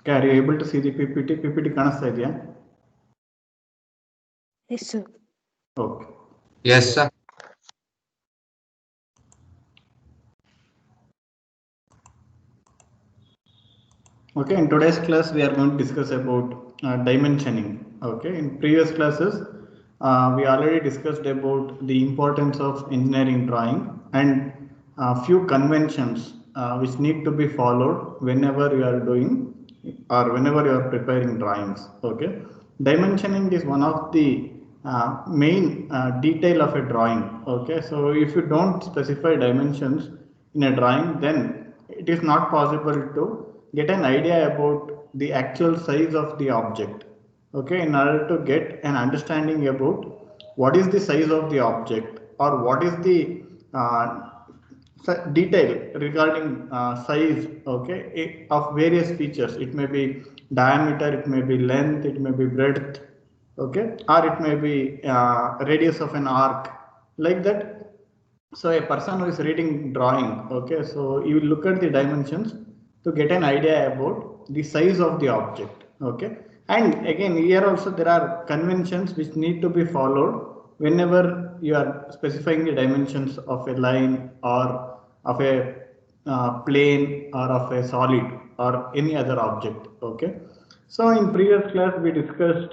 Okay, are you able to see the PPT? PPT ಕಾಣಿಸ್ತಾ ಇದೆಯಾ? Yes, sir. Okay. Yes, sir. Okay, in today's class we are going to discuss about dimensioning. Okay, in previous classes we already discussed about the importance of engineering drawing and few conventions which need to be followed whenever you are doing or whenever you are preparing drawings. Okay, dimensioning is one of the main detail of a drawing. Okay, so if you don't specify dimensions in a drawing, then it is not possible to get an idea about the actual size of the object. Okay, in order to get an understanding about what is the size of the object or what is the detail regarding size, okay, of various features. It may be diameter, it may be length, it may be breadth, okay, or it may be radius of an arc, like that. So a person who is reading drawing, okay, so you will look at the dimensions to get an idea about the size of the object. Okay, and again here also there are conventions which need to be followed whenever you are specifying the dimensions of a line or of a plane or of a solid or any other object. Okay, so in previous class we discussed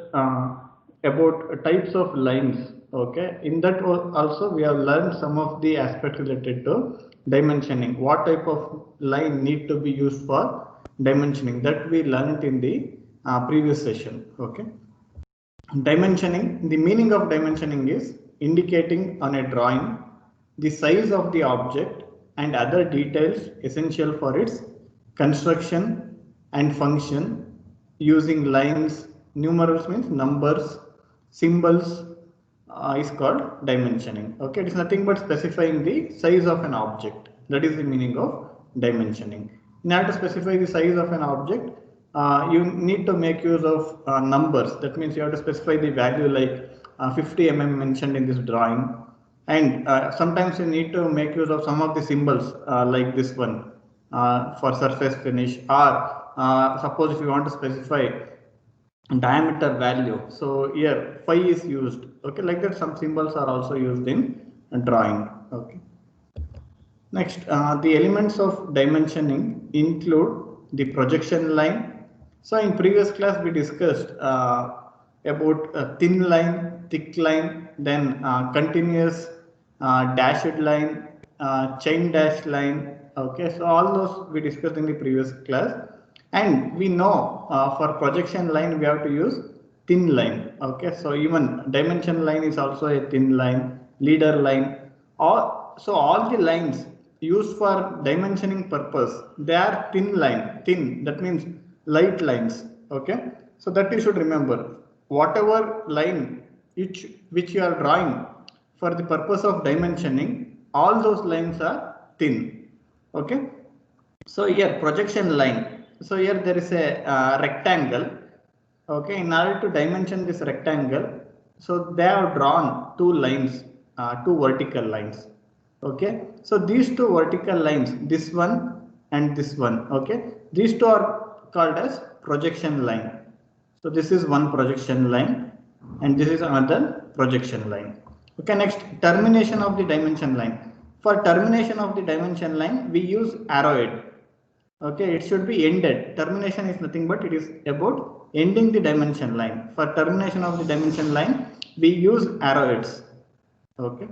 about types of lines. Okay, in that also we have learned some of the aspects related to dimensioning. What type of line need to be used for dimensioning, that we learned in the previous session. Okay, dimensioning, the meaning of dimensioning is indicating on a drawing the size of the object and other details essential for its construction and function using lines. Numerals means numbers, symbols is called dimensioning. Okay, it is nothing but specifying the size of an object. That is the meaning of dimensioning. In order to specify the size of an object, you need to make use of numbers. That means you have to specify the value like 50 mm mentioned in this drawing, and sometimes you need to make use of some of the symbols like this one for surface finish, or suppose if you want to specify diameter value, so here phi is used. Okay, like that some symbols are also used in drawing. Okay, next the elements of dimensioning include the projection line. So in previous class we discussed about thin line, thick line, then continuous dashed line, chain dash line. Okay, so all those we discussed in the previous class. And we know for projection line we have to use thin line. Okay, so even dimension line is also a thin line, leader line. So all the lines used for dimensioning purpose, they are thin line. Thin, that means light lines. Okay, so that you should remember. Whatever line which you are drawing for the purpose of dimensioning, all those lines are thin. Okay, so here projection line. So here there is a rectangle. Okay, in order to dimension this rectangle, so they have drawn two lines, two vertical lines. Okay, so these two vertical lines, this one and this one, okay, these two are called as projection line. So this is one projection line and this is another projection line. Okay, next, termination of the dimension line. For termination of the dimension line we use arrowhead. Okay, it should be ended. Termination is nothing but it is about ending the dimension line. For termination of the dimension line we use arrowheads. Okay,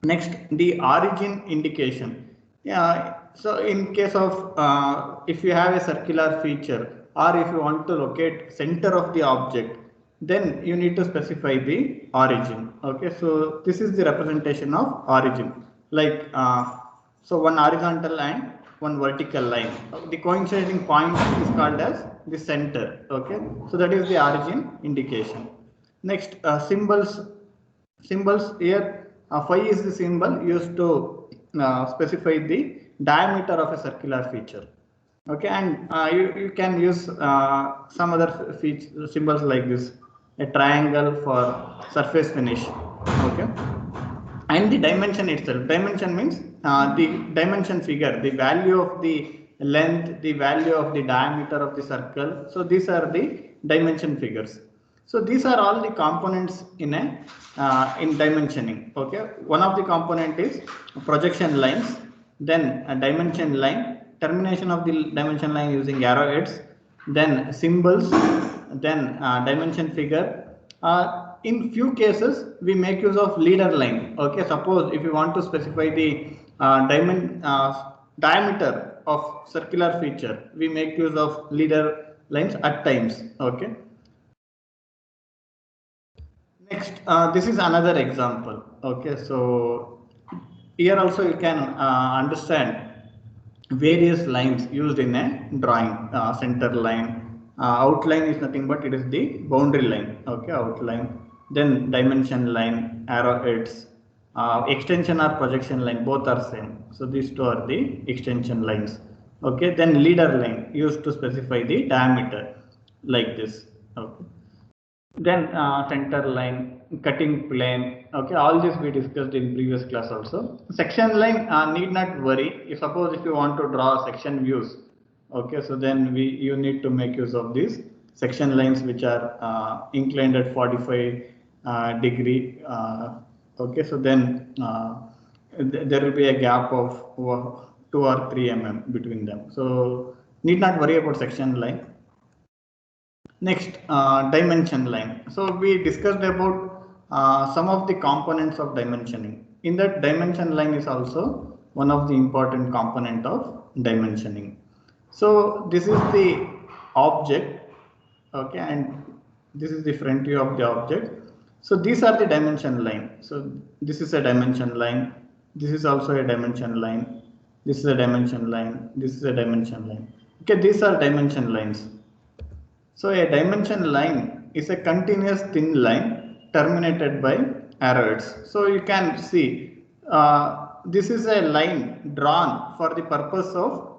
next, the origin indication. Yeah, so in case of if you have a circular feature or if you want to locate center of the object, then you need to specify the origin. Okay, so this is the representation of origin, like so one horizontal and one vertical line. The coinciding point is called as the center. Okay, so that is the origin indication. Next, symbols. Here phi is the symbol used to specify the diameter of a circular feature. Okay, and you can use some other symbols like this, a triangle for surface finish. Okay, and the dimension itself. Dimension means the dimension figure, the value of the length, the value of the diameter of the circle. So these are the dimension figures. So these are all the components in a in dimensioning. Okay, one of the component is projection lines, then a dimension line, termination of the dimension line using arrowheads, then symbols, then dimension figure. In few cases, we make use of leader line. Okay, suppose if you want to specify the diameter of circular feature, we make use of leader lines at times. Okay. Next, this is another example. Okay, so here also you can understand various lines used in a drawing. Center line, outline is nothing but it is the boundary line. Okay, outline. Then dimension line, arrowheads, extension or projection line, both are same. So these two are the extension lines. Okay, then leader line used to specify the diameter, like this. Okay. Then center line, cutting plane. Okay, all this we discussed in previous class also. Section line, need not worry. If suppose if you want to draw section views, okay, so then you need to make use of these section lines which are inclined at 45 degree. Okay, so then there will be a gap of 2 or 3 mm between them. So need not worry about section line. Next, dimension line. So we discussed about some of the components of dimensioning. In that, dimension line is also one of the important component of dimensioning. So this is the object, okay, and this is the front view of the object. So these are the dimension line. So this is a dimension line. This is also a dimension line. This is a dimension line. This is a dimension line. Okay, these are dimension lines. So a dimension line is a continuous thin line terminated by arrowheads. So you can see this is a line drawn for the purpose of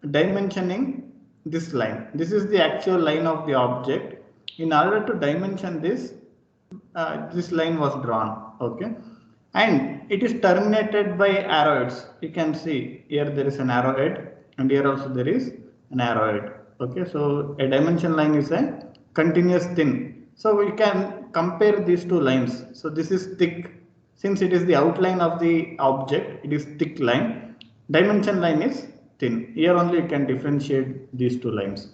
dimensioning this line. This is the actual line of the object. In order to dimension this, this line was drawn. Okay, and it is terminated by arrowheads. You can see here there is an arrowhead, and here also there is an arrowhead. Okay, so a dimension line is a continuous thin. So we can compare these two lines. So this is thick. Since it is the outline of the object, it is thick line. Dimension line is thin. Here only you can differentiate these two lines.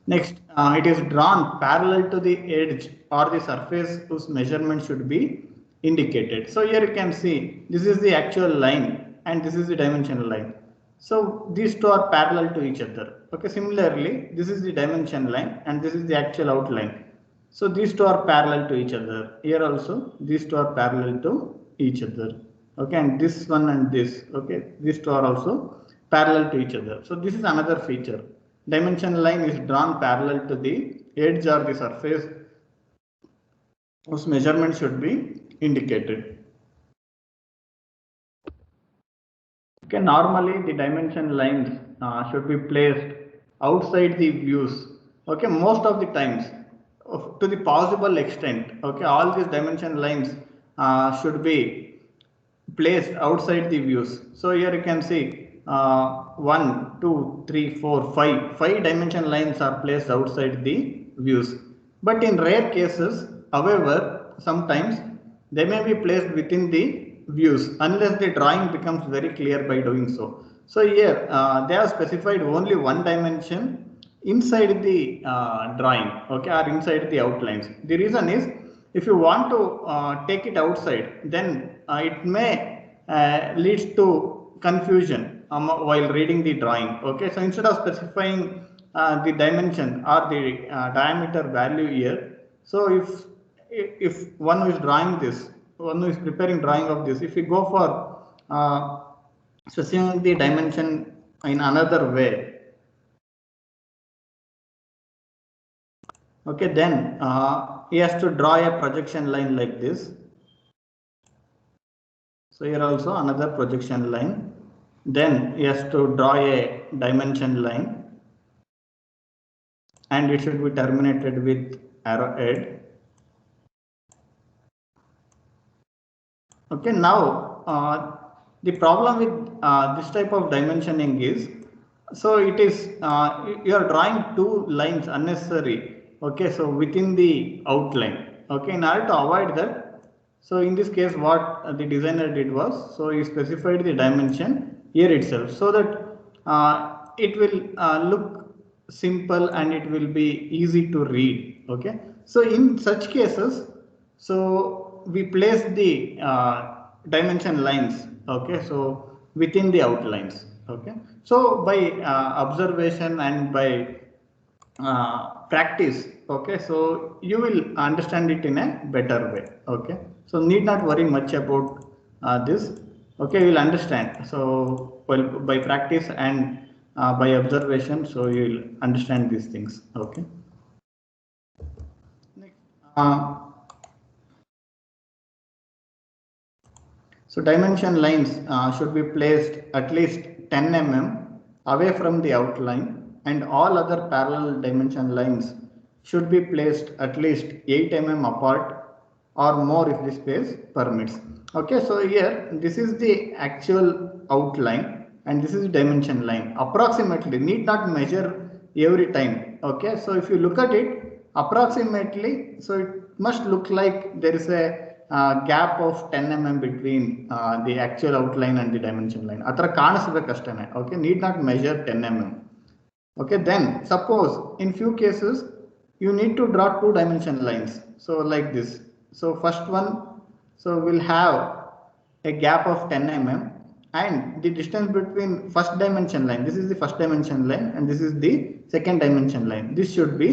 Next, it is drawn parallel to the edge or the surface whose measurement should be indicated. So here you can see this is the actual line and this is the dimension line. So these two are parallel to each other. Okay, similarly, this is the dimension line and this is the actual outline. So these two are parallel to each other. Here also, these two are parallel to each other. Okay, and this one and this, okay, these two are also parallel to each other. So this is another feature. Dimension line is drawn parallel to the edge or the surface whose measurement should be indicated. Okay, normally the dimension lines should be placed outside the views. Okay, most of the times, to the possible extent. Okay, all these dimension lines should be placed outside the views. So here you can see 1, 2, 3, 4, 5. 5 dimension lines are placed outside the views. But in rare cases, however, sometimes they may be placed within the views unless the drawing becomes very clear by doing so. So here they have specified only one dimension inside the drawing, okay, or inside the outlines. The reason is if you want to take it outside, then it may lead to confusion while reading the drawing. Okay, so instead of specifying the dimension or the diameter value here, so if one who is drawing this, one who is preparing drawing of this, if we go for specifying the dimension in another way, okay, then he has to draw a projection line like this. So here also another projection line. Then he has to draw a dimension line and it should be terminated with arrowhead. Okay, now the problem with this type of dimensioning is So it is you are drawing two lines unnecessary. Okay, so within the outline. Okay, in order to avoid that, so in this case, what the designer did was, so he specified the dimension here itself, so that it will look simple and it will be easy to read. Okay, so in such cases, so we place the dimension lines. Okay, so within the outlines. Okay, so by observation and by practice. Okay, so you will understand it in a better way. Okay, so need not worry much about this. Okay, you will understand. So well, by practice and by observation, so you will understand these things. Okay. Next, so dimension lines should be placed at least 10 mm away from the outline, and all other parallel dimension lines should be placed at least 8 mm apart or more if the space permits. Okay, so here this is the actual outline and this is dimension line. Approximately, need not measure every time. Okay, so if you look at it approximately, so it must look like there is a gap of 10 mm between the actual outline and the dimension line. Atra ಕಾಣಿಸಬೇಕಷ್ಟೇನೆ. Okay, need not measure 10 mm. Okay, then suppose in few cases you need to draw two dimension lines. So like this. So first one, so we'll have a gap of 10 mm and the distance between first dimension line, this is the first dimension line and this is the second dimension line. This should be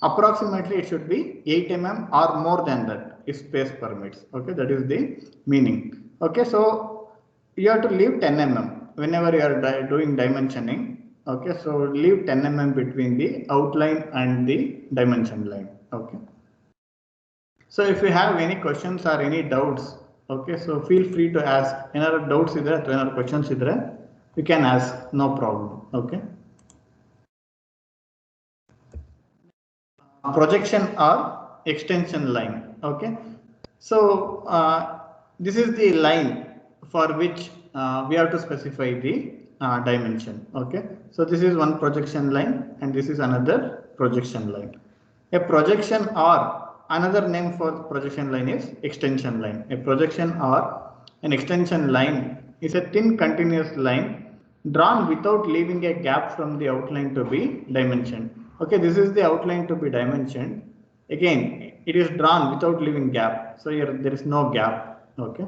approximately, it should be 8 mm or more than that if space permits. Okay, that is the meaning. Okay, so you have to leave 10 mm whenever you are doing dimensioning. Okay, so leave 10 mm between the outline and the dimension line. Okay, so if you have any questions or any doubts, okay, so feel free to ask. Any doubts idre athwa any questions idre you can ask, no problem. Okay, projection or extension line. Okay, so this is the line for which we have to specify the dimension. Okay, so this is one projection line and this is another projection line. A projection or another name for projection line is extension line. A projection or an extension line is a thin continuous line drawn without leaving a gap from the outline to be dimensioned. Okay, this is the outline to be dimensioned. Again, it is drawn without leaving gap. So here there is no gap. Okay.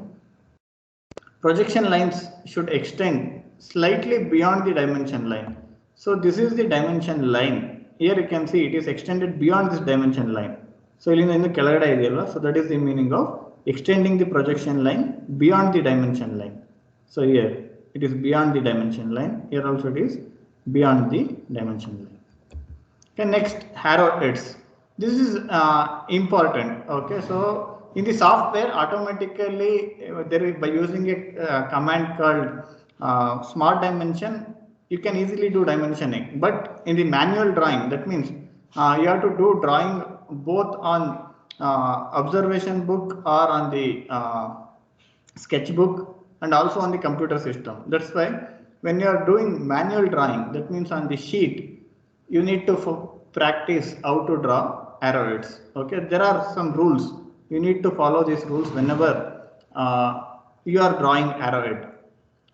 Projection lines should extend slightly beyond the dimension line. So this is the dimension line. Here you can see it is extended beyond this dimension line. So that is the meaning of extending the projection line beyond the dimension line. So here it is beyond the dimension line. Here also it is beyond the dimension line. Okay, next, arrowheads. This is important. Okay, so in the software automatically there is, by using a command called smart dimension, you can easily do dimensioning. But in the manual drawing, that means you have to do drawing both on observation book or on the sketchbook and also on the computer system. That's why when you are doing manual drawing, that means on the sheet, you need to practice how to draw arrowheads. Okay, there are some rules. You need to follow these rules whenever you are drawing arrowhead.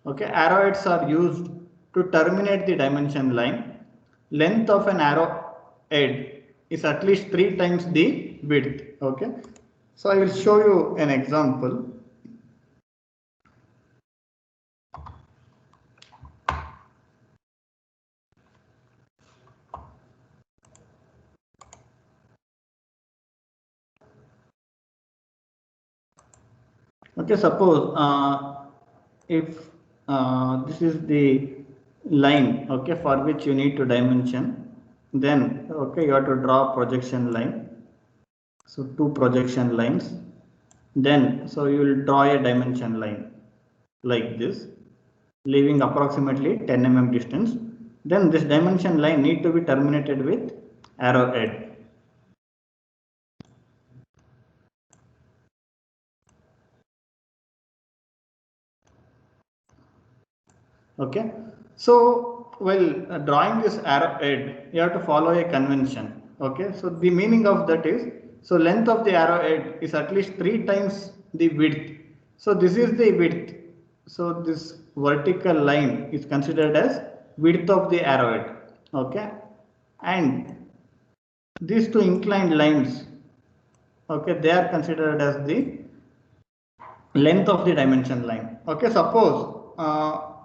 Okay, arrowheads are used to terminate the dimension line. Length of an arrowhead is at least 3 times the width. Okay, so I will show you an example. Okay, suppose if this is the line, okay, for which you need to dimension, then okay, you have to draw projection line. So two projection lines. Then so you will draw a dimension line like this, leaving approximately 10 mm distance. Then this dimension line need to be terminated with arrowhead. Okay, so while drawing this arrowhead, you have to follow a convention. Okay, so the meaning of that is, so length of the arrowhead is at least 3 times the width. So this is the width. So this vertical line is considered as width of the arrowhead. Okay, and these two inclined lines, okay, they are considered as the length of the dimension line. Okay, suppose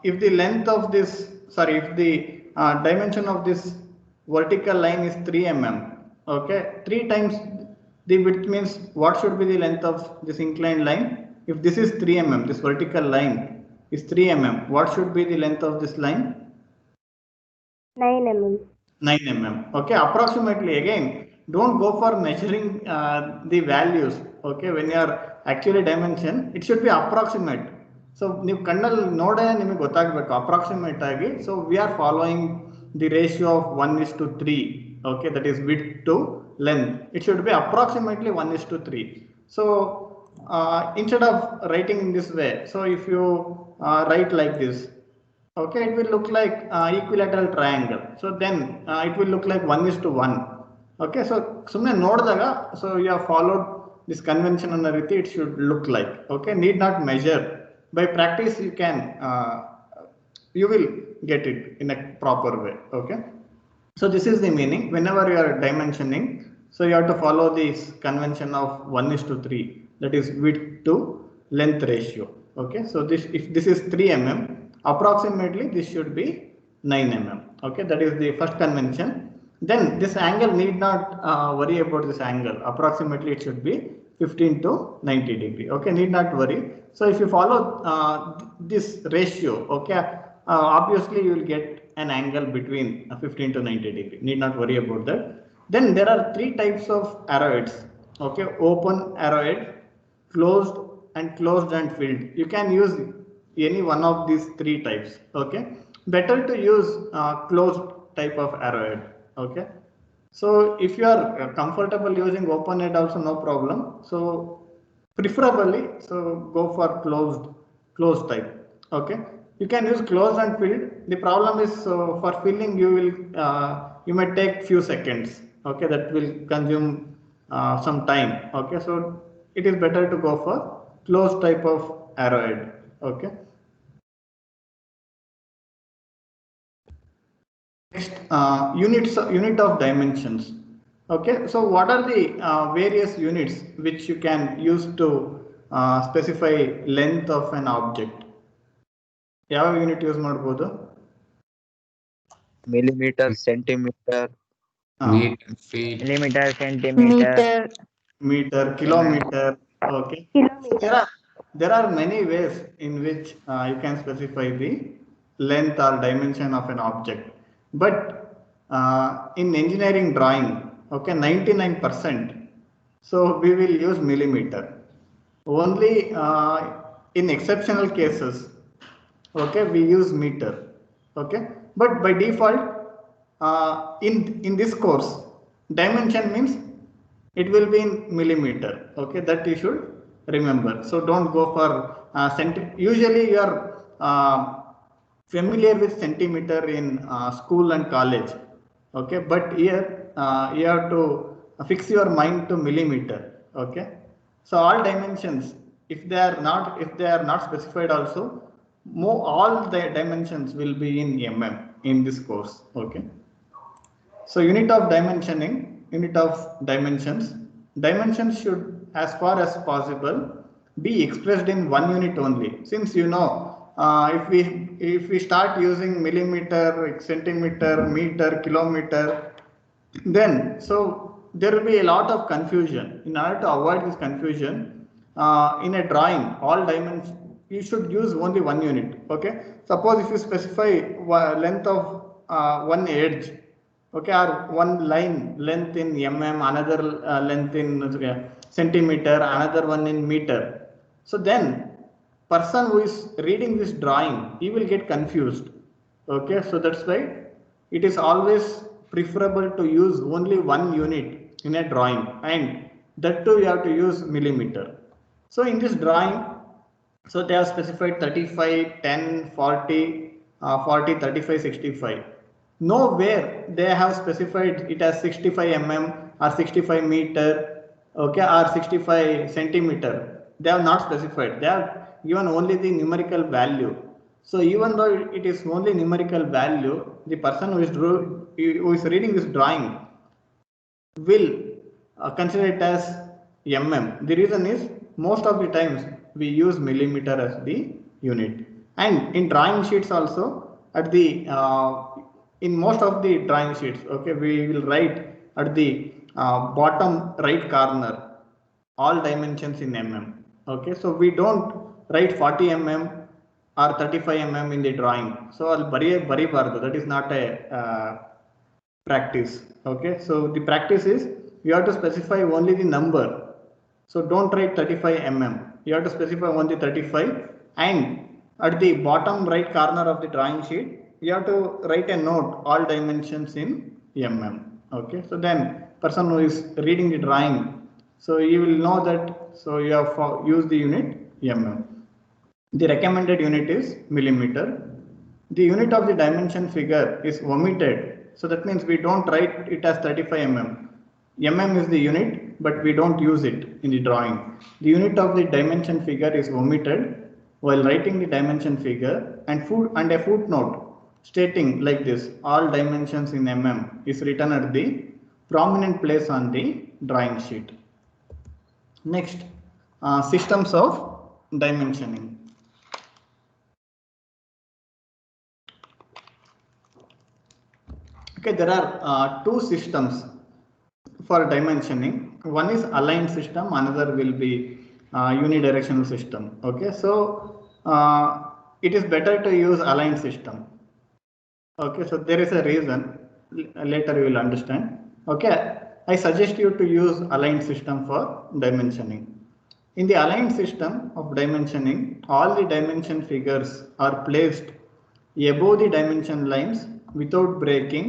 if the length of this, sorry, if the dimension of this vertical line is 3 mm, okay, 3 times the width means what should be the length of this inclined line? If this is 3 mm, this vertical line is 3 mm, what should be the length of this line? 9 mm. 9 mm. Okay, approximately. Again, don't go for measuring the values. Okay, when you are actually dimension, it should be approximate. So ನೀವು ಕಣ್ಣಲ್ಲಿ ನೋಡೇ ನಿಮಗೆ ಗೊತ್ತಾಗಬೇಕು approximate ಆಗಿ. So we are following the ratio of 1:3. Okay, that is width to length. It should be approximately 1:3. So instead of writing in this way, so if you write like this, okay, it will look like equilateral triangle. So then it will look like 1:1. Okay, so sumne nodadaga, so you have followed this convention on the riti, it should look like. Okay, need not measure. By practice you can you will get it in a proper way. Okay, so this is the meaning. Whenever you are dimensioning, so you have to follow this convention of 1:3, that is width to length ratio. Okay, so this, if this is 3 mm, approximately this should be 9 mm. Okay, that is the first convention. Then this angle need not worry about this angle. Approximately it should be 15 to 90 degree. Okay, need not worry. So if you follow this ratio, okay, obviously you will get an angle between 15 to 90 degree. Need not worry about that. Then there are 3 types of arrowheads. Okay, open arrowhead, closed and filled. You can use any one of these 3 types. Okay, better to use closed type of arrowhead. Okay, so if you are comfortable using open head also, no problem. So preferably, so go for closed type. Okay, you can use closed and filled. The problem is, for filling you will you may take few seconds. Okay, that will consume some time. Okay, so it is better to go for closed type of arrowhead. Okay, next, unit of dimensions. Okay, so what are the various units which you can use to specify length of an object? ಯಾವ unit use ಮಾಡಬಹುದು? millimeter, centimeter, feet, millimeter, centimeter, meter, kilometer. Okay, there are many ways in which you can specify the length or dimension of an object, but in engineering drawing, okay, 99%, so we will use millimeter. Only in exceptional cases, okay, we use meter. Okay, but by default in this course, dimension means it will be in millimeter. Okay, that you should remember. So don't go for usually you are familiar with centimeter in school and college. Okay, but here you have to fix your mind to millimeter. Okay, so all dimensions, if they are not specified also, all the dimensions will be in mm in this course. Okay, so unit of dimensions, dimensions should as far as possible be expressed in 1 unit only. Since you know, if we start using millimeter, centimeter, meter, kilometer, then so there will be a lot of confusion. In order to avoid this confusion, in a drawing, all dimensions you should use only 1 unit. Okay, suppose if you specify length of one edge, okay, or one line length in mm, another length in centimeter, another one in meter, so then person who is reading this drawing, he will get confused. Okay, so that's why it is always preferable to use only 1 unit in a drawing, and that too you have to use millimeter. So in this drawing, so they have specified 35, 10, 40, 40, 35, 65. Nowhere they have specified it as 65 mm or 65 meter, okay, or 65 centimeter. They have not specified. They have given only the numerical value. So even though it is only numerical value, the person who is reading this drawing will consider it as mm. The reason is most of the times we use millimeter as the unit, and in drawing sheets also at the in most of the drawing sheets, okay, we will write at the bottom right corner all dimensions in mm. Okay, so we don't write 40 mm or 35 mm in the drawing. So I'll bury bardu. That is not a practice. Okay, so the practice is you have to specify only the number. So don't write 35 mm. You have to specify only 35, and at the bottom right corner of the drawing sheet you have to write a note all dimensions in mm. Okay, so then person who is reading the drawing, so you will know that, so you have used the unit mm. The recommended unit is millimeter. The unit of the dimension figure is omitted. So that means we don't write it as 35 mm. Mm is the unit, but we don't use it in the drawing. The unit of the dimension figure is omitted while writing the dimension figure, and a footnote stating like this: all dimensions in mm is written at the prominent place on the drawing sheet. Next, systems of dimensioning. Okay, there are two systems for dimensioning. One is aligned system, another will be unidirectional system. Okay, so it is better to use aligned system. Okay, so there is a reason, later you will understand. Okay, I suggest you to use aligned system for dimensioning. In the aligned system of dimensioning, all the dimension figures are placed above the dimension lines without breaking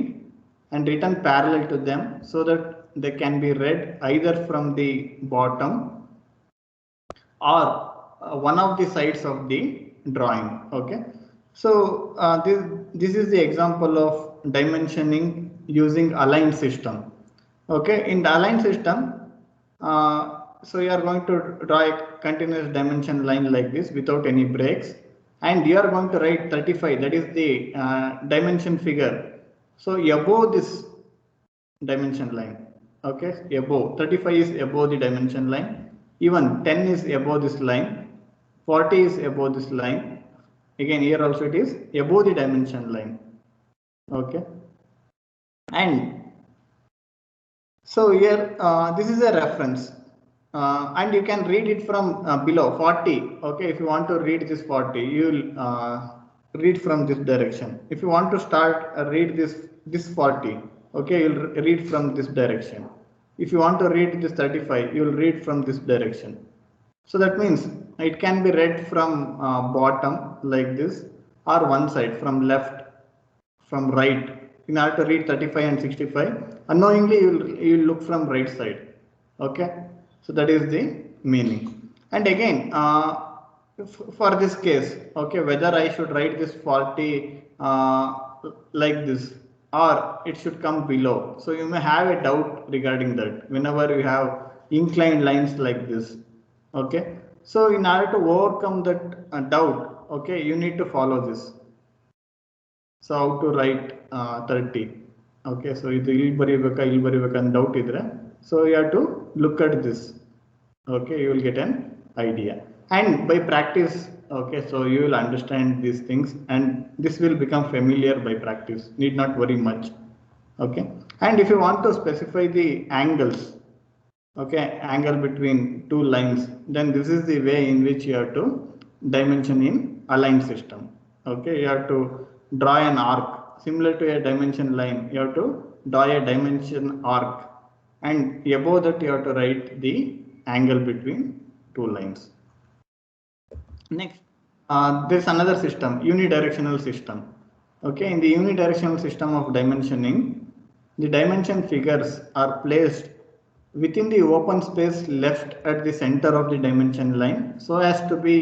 and written parallel to them, so that they can be read either from the bottom or one of the sides of the drawing. Okay, so this is the example of dimensioning using aligned system. Okay, in the aligned system, so you are going to draw a continuous dimension line like this without any breaks, and you are going to write 35, that is the dimension figure. So above this dimension line, okay, above 35 is above the dimension line, even 10 is above this line, 40 is above this line, again here also it is above the dimension line. Okay, and so here this is a reference, and you can read it from below 40. Okay, if you want to read this 40, you will read from this direction. If you want to start read this 40, okay, you will read from this direction. If you want to read this 35, you will read from this direction. So that means it can be read from bottom like this, or one side from left, from right. In order to read 35 and 65, unknowingly you will look from right side. Okay, so that is the meaning. And again, for this case, okay, whether I should write this 40 like this, or it should come below. So you may have a doubt regarding that whenever you have inclined lines like this. Okay, so in order to overcome that doubt, okay, you need to follow this. So how to write 30? Okay, so ಇದು ಇಲ್ಲಿ ಬರಿಬೇಕಾ ಅಂತ doubt idre, so you have to look at this. Okay, you will get an idea, and by practice, okay, so you will understand these things, and this will become familiar by practice. Need not worry much. Okay, and if you want to specify the angles, okay, angle between two lines, then this is the way in which you have to dimension in aligned system. Okay, you have to draw an arc similar to a dimension line. You have to draw a dimension arc, and above that you have to write the angle between two lines. Next, there's another system, unidirectional system. Okay, in the unidirectional system of dimensioning, the dimension figures are placed within the open space left at the center of the dimension line, so as to be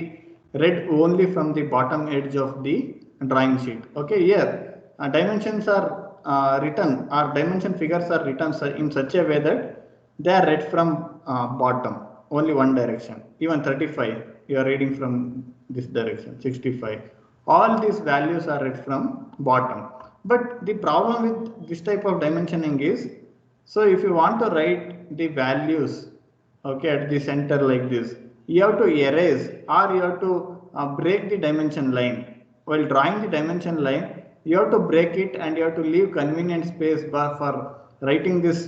read only from the bottom edge of the drawing sheet. Okay, here dimensions are written, or dimension figures are written in such a way that they are read from bottom, only one direction. Even 35, you are reading from this direction, 65. All these values are read from bottom. But the problem with this type of dimensioning is, so if you want to write the values, okay, at the center like this, you have to erase, or you have to break the dimension line. While drawing the dimension line, you have to break it, and you have to leave convenient space bar for writing this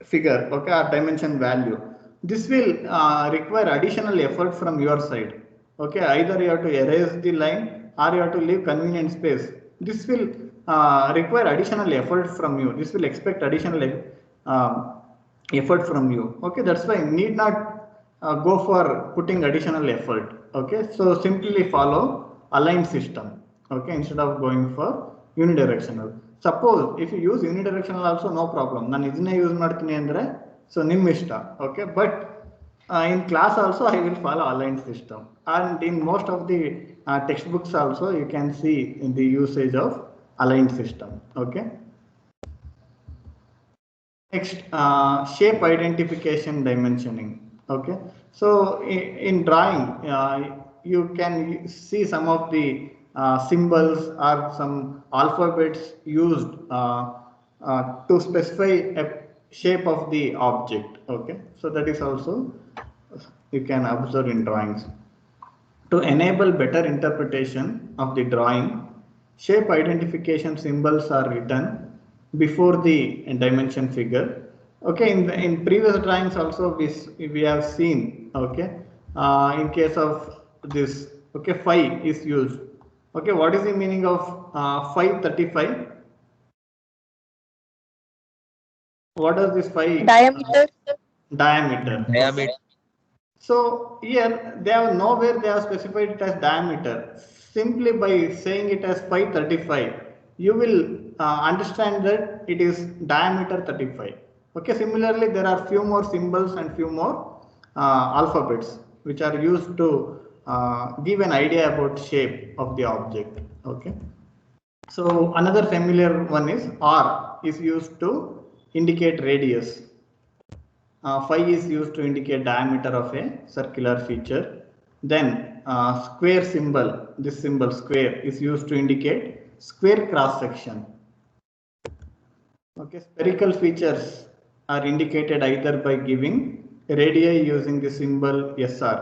figure, okay, or dimension value. This will require additional effort from your side. Okay, either you have to erase the line, or you have to leave convenient space. This will require additional effort from you. This will expect additional effort from you. Okay, that's why you need not go for putting additional effort. Okay, so simply follow aligned system. Okay, instead of going for unidirectional. Suppose if you use unidirectional also, no problem. ನಾನು ಇದನ್ನೇ use ಮಾಡ್ತೀನಿ ಅಂದ್ರೆ so ನಿಮ್ಮ ಇಷ್ಟ. Okay, but in class also I will follow aligned system, and in most of the textbooks also you can see in the usage of aligned system. Okay. Next, shape identification dimensioning. Okay, so in drawing you can see some of the symbols or some alphabets used to specify a shape of the object. Okay, so that is also you can observe in drawings. To enable better interpretation of the drawing, shape identification symbols are written before the dimension figure. Okay, in previous drawings also we have seen. Okay, in case of this, okay, phi is used. Okay, what is the meaning of phi 35? What does this phi? Diameter. Diameter. Diameter. So here they have nowhere they have specified it as diameter. Simply by saying it as phi 35, you will understand that it is diameter 35. Okay, similarly there are few more symbols and few more alphabets which are used to give an idea about shape of the object. Okay, so another familiar one is R is used to indicate radius. Phi is used to indicate diameter of a circular feature. Then square symbol, this symbol square is used to indicate square cross section. Okay, spherical features are indicated either by giving radii using the symbol SR.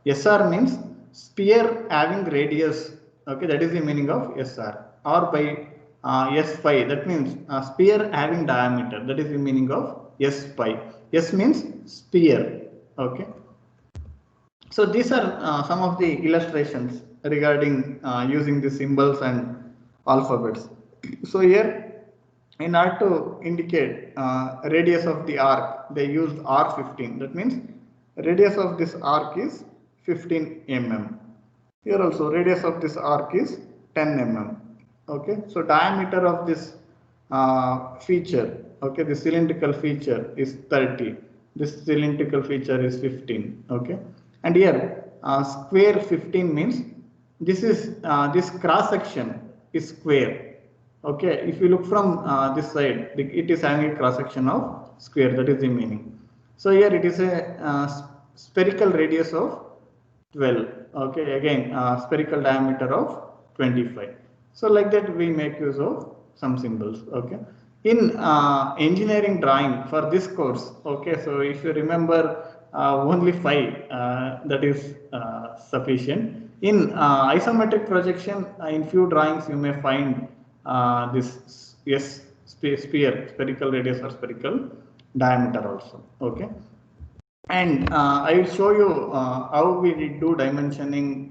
SR means sphere having radius. Okay, that is the meaning of SR. Or by S phi, that means sphere having diameter. That is the meaning of S phi. S means sphere. Okay. So these are some of the illustrations regarding using the symbols and alphabets. So here, in order to indicate radius of the arc, they used R15. That means radius of this arc is 15 mm. Here also radius of this arc is 10 mm. Okay, so diameter of this feature, okay, the cylindrical feature is 30. This cylindrical feature is 15. Okay, and here square 15 means this is this cross section is square. Okay, if you look from this side, it is having a cross section of square. That is the meaning. So here it is a spherical radius of 12. Okay, again spherical diameter of 25. So like that we make use of some symbols. Okay, in engineering drawing for this course. Okay, so if you remember only 5, that is sufficient. In isometric projection, in few drawings you may find this sphere, spherical radius or spherical diameter also. Okay, and I will show you how we do dimensioning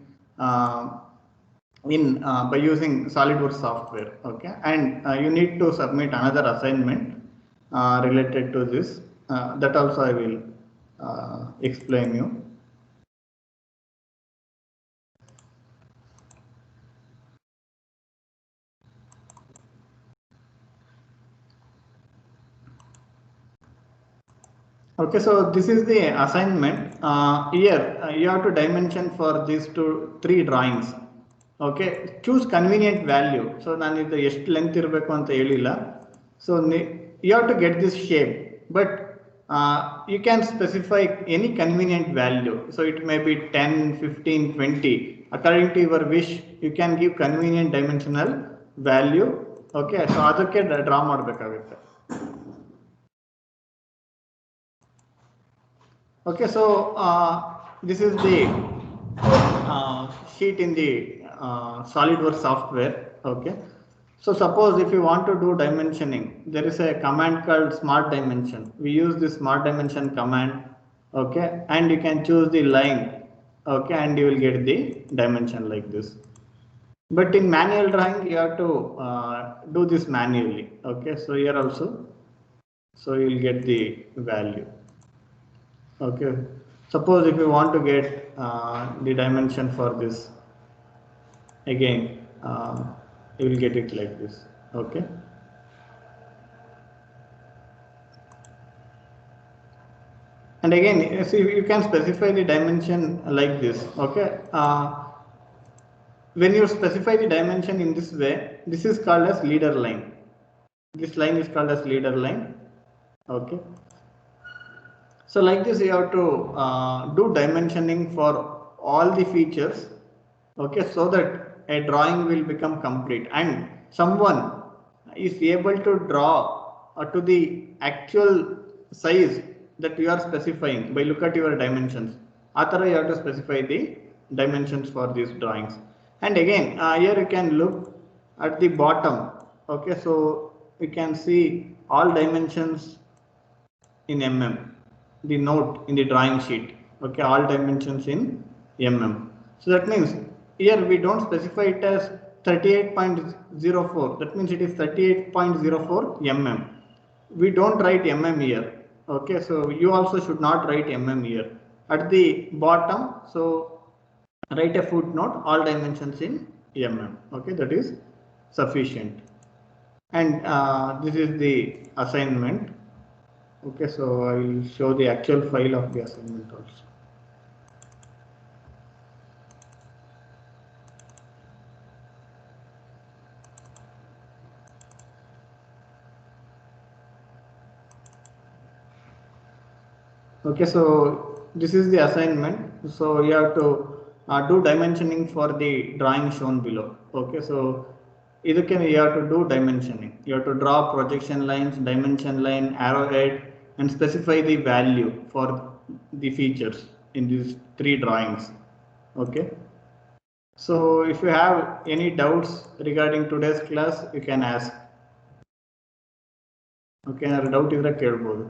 by using SolidWorks software. Okay, and you need to submit another assignment related to this. That also I will explain you. Okay, so this is the assignment. Here you have to dimension for these 3 drawings. Okay, choose convenient value. So ನಾನು ಇದು ಎಷ್ಟು length ಇರಬೇಕು ಅಂತ ಹೇಳಿಲ್ಲ. So you have to get this shape, but you can specify any convenient value. So it may be 10, 15, 20 according to your wish. You can give convenient dimensional value. Okay, so ಅದಕ್ಕೆ draw ಮಾಡಬೇಕಾಗುತ್ತೆ. Okay, so this is the sheet in the SolidWorks software. Okay, so suppose if you want to do dimensioning, there is a command called smart dimension. We use this smart dimension command. Okay, and you can choose the line. Okay, and you will get the dimension like this. But in manual drawing, you have to do this manually. Okay, so here also, so you will get the value. Okay, suppose if you want to get the dimension for this, again you will get it like this. Okay, and again see, you can specify the dimension like this. Okay, when you specify the dimension in this way, this is called as leader line. This line is called as leader line. Okay, so like this you have to do dimensioning for all the features. Okay, so that a drawing will become complete and someone is able to draw to the actual size that you are specifying by look at your dimensions. Athara you have to specify the dimensions for these drawings. And again here you can look at the bottom. Okay, so you can see all dimensions in mm, the note in the drawing sheet. Okay, all dimensions in mm. So that means here we don't specify it as 38.04. That means it is 38.04 mm. We don't write mm here. Okay, so you also should not write mm here. At the bottom, so write a footnote, all dimensions in mm. Okay, that is sufficient. And this is the assignment. Okay, so I will show the actual file of the assignment also. Okay, so this is the assignment. So you have to do dimensioning for the drawing shown below. Okay, so either can you have to do dimensioning. You have to draw projection lines, dimension line, arrowhead, and specify the value for the features in these three drawings. Okay, so if you have any doubts regarding today's class, you can ask. Okay, doubt idra kelbodu.